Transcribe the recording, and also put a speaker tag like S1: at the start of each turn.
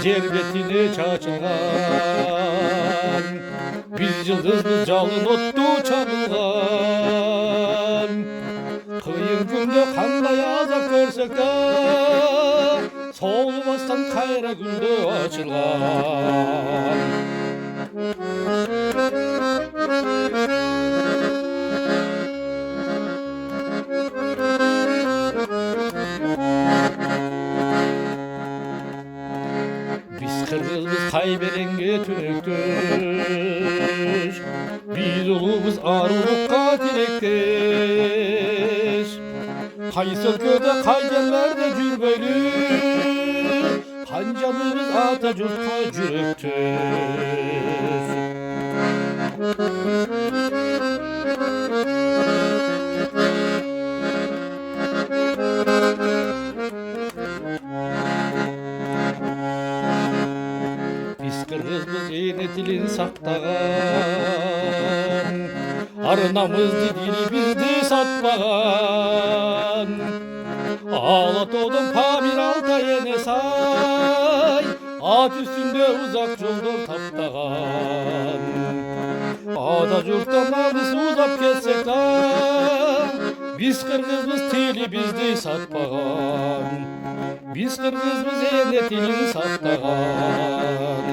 S1: жер бетіне шашылған, біз жылдызбыз жалын отты чағылған. Қиын күнде қандай азап көрсек те, солмастан қайра күнде ашылған. Biz kırgızbız Kayberenге türekteş, biz ulubuz arulukka tilekteş. Kaysı ülkede kay yerlerde jürbeylü, Hancanımız ata jurtқа жүrekteş. Biz kırgızbız ene tilin sақтаған, арнамызды dilibizdi satпаған. Алатаудың Памир Алтай ене сай, ат үстінде ұзақ жолдар таптаған. Ата жұрттан алыс ұзап кетсек та, biz kırgızbız tilibizdi satпаған. Biz kırgızbız ene tilin sақтаған.